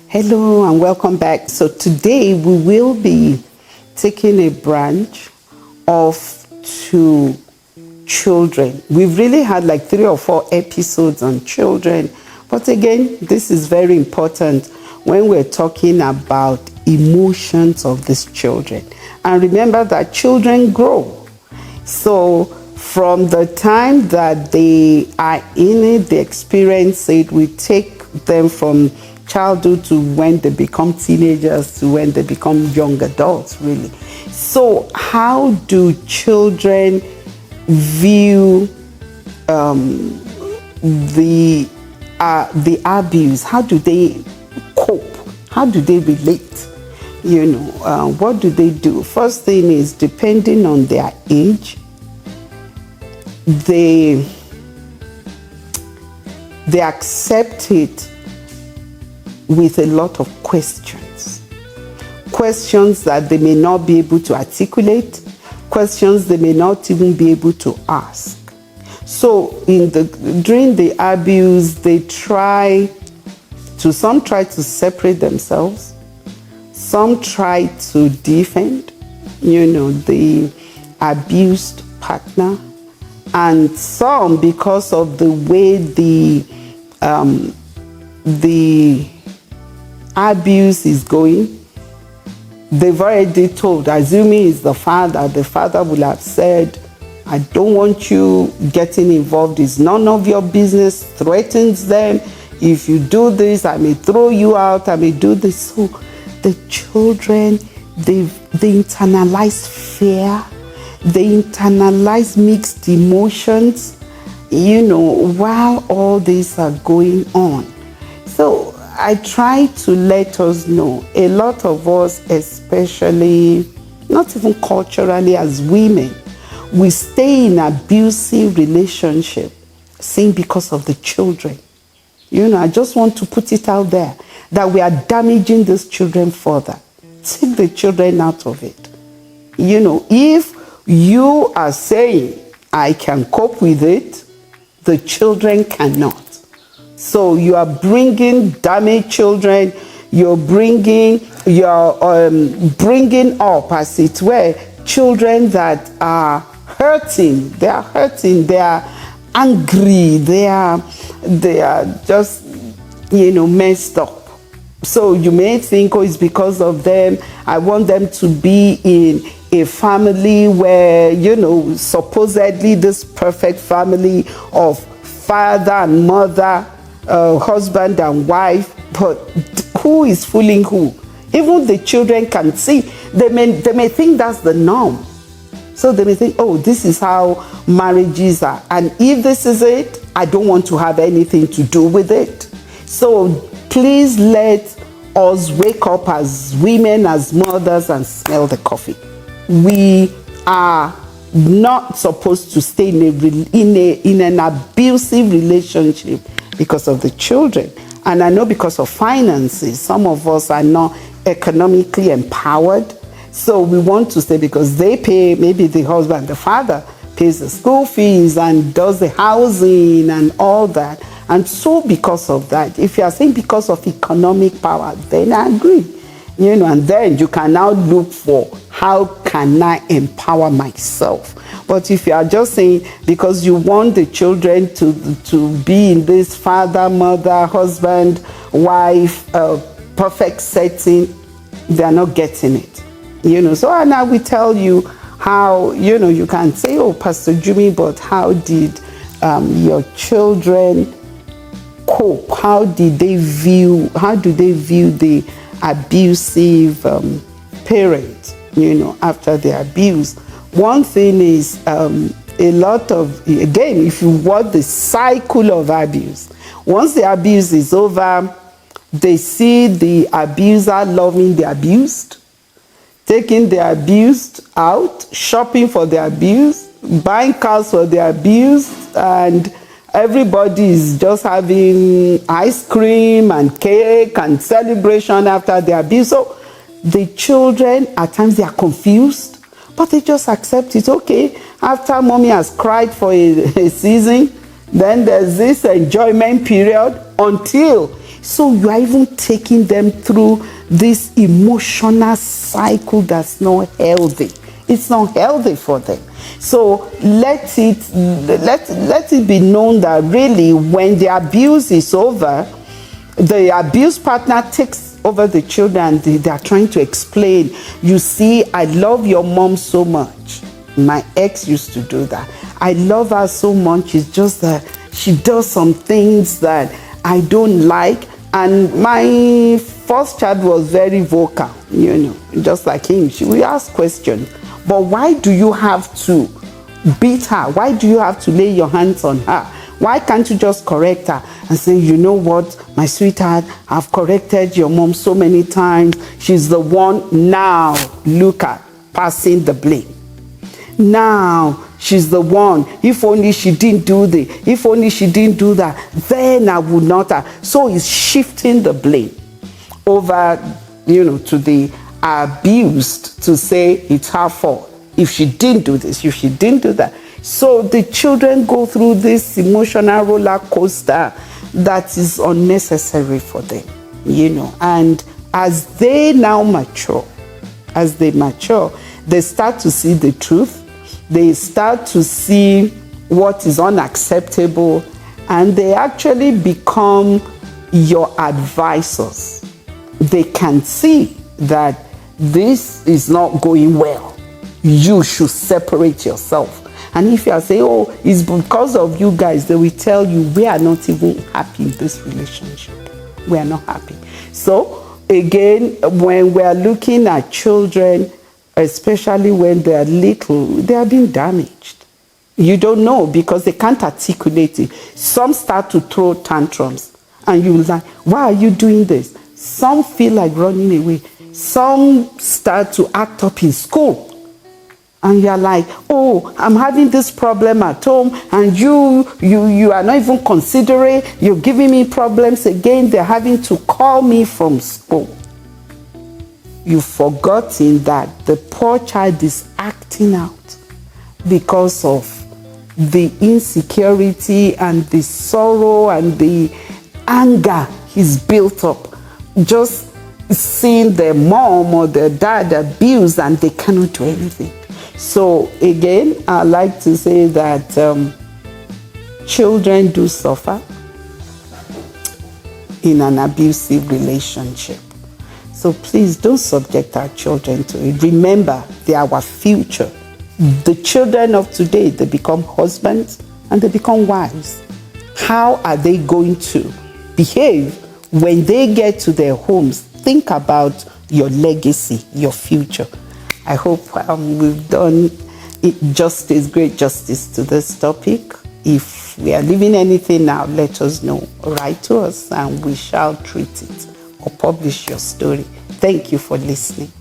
Hello and welcome back. So today we will be taking a branch of to children. We've really had like 3 or 4 episodes on children, but again, this is very important when we're talking about emotions of these children. And remember that children grow. So from the time that they are in it, they experience it, we take them from childhood to when they become teenagers to when they become young adults, really. So how do children view the abuse? How do they cope? How do they relate? What do they do? First thing is, depending on their age, they accept it with a lot of questions that they may not be able to articulate, questions they may not even be able to ask. So during the abuse, some try to separate themselves, some try to defend, the abused partner, and some, because of the way the abuse is going, they've already told, assuming it's the father will have said, I don't want you getting involved, it's none of your business, threatens them, if you do this, I may throw you out, I may do this. So the children, they internalize fear, they internalize mixed emotions, while all these are going on. So I try to let us know, a lot of us, especially, not even culturally as women, we stay in abusive relationship simply because of the children. I just want to put it out there that we are damaging these children further. Take the children out of it. If you are saying, I can cope with it, the children cannot. So you are bringing damaged children, you're bringing up, as it were, children that are hurting, they are angry, they are just, messed up. So you may think, it's because of them, I want them to be in a family where, supposedly this perfect family of father and mother, husband and wife, but who is fooling who? Even the children can see. They may think that's the norm. So they may think, this is how marriages are. And if this is it, I don't want to have anything to do with it. So please let us wake up as women, as mothers, and smell the coffee. We are not supposed to stay in an abusive relationship because of the children. And I know because of finances, some of us are not economically empowered. So we want to stay because they pay, maybe the husband, the father pays the school fees and does the housing and all that. And so because of that, if you are saying because of economic power, then I agree. And then you can now look for, how can I empower myself? But if you are just saying because you want the children to be in this father, mother, husband, wife, perfect setting, they are not getting it. So and I will tell you how, you can say, Pastor Jimmy, but how did your children cope? How do they view the abusive parent, after the abuse? One thing is, a lot of, again, if you want the cycle of abuse, once the abuse is over, they see the abuser loving the abused, taking the abused out, shopping for the abused, buying cars for the abused, and everybody is just having ice cream and cake and celebration after the abuse. So the children, at times, they are confused, but they just accept it. Okay, after mommy has cried for a season, Then there's this enjoyment period until, so you are even taking them through this emotional cycle that's not healthy. It's not healthy for them. So let it be known that really when the abuse is over, the abuse partner takes over the children. They are trying to explain, you see, I love your mom so much. My ex used to do that. I love her so much. It's just that she does some things that I don't like. And my first child was very vocal, just like him. She will ask questions. But why do you have to beat her? Why do you have to lay your hands on her? Why can't you just correct her and say, you know what, my sweetheart, I've corrected your mom so many times. She's the one now. Look at passing the blame. Now she's the one. If only she didn't do this, if only she didn't do that, then I would not have. So it's shifting the blame over, to the abused, to say it's her fault. If she didn't do this, if she didn't do that. So the children go through this emotional roller coaster that is unnecessary for them, And as they now mature, they start to see the truth. They start to see what is unacceptable, and they actually become your advisors. They can see that this is not going well. You should separate yourself. And if you are saying, oh, it's because of you guys, they will tell you, we are not even happy in this relationship. We are not happy. So again, when we are looking at children, especially when they are little, they are being damaged. You don't know because they can't articulate it. Some start to throw tantrums and you're like, why are you doing this? Some feel like running away. Some start to act up in school. And you're like, oh, I'm having this problem at home, and you are not even considering, you're giving me problems again. They're having to call me from school. You've forgotten that the poor child is acting out because of the insecurity and the sorrow and the anger he's built up. Just seeing their mom or their dad abused and they cannot do anything. So again, I like to say that children do suffer in an abusive relationship. So please don't subject our children to it. Remember, they are our future. The children of today, they become husbands and they become wives. How are they going to behave when they get to their homes? Think about your legacy, your future. I hope we've done great justice to this topic. If we are leaving anything now, let us know. Write to us and we shall treat it or publish your story. Thank you for listening.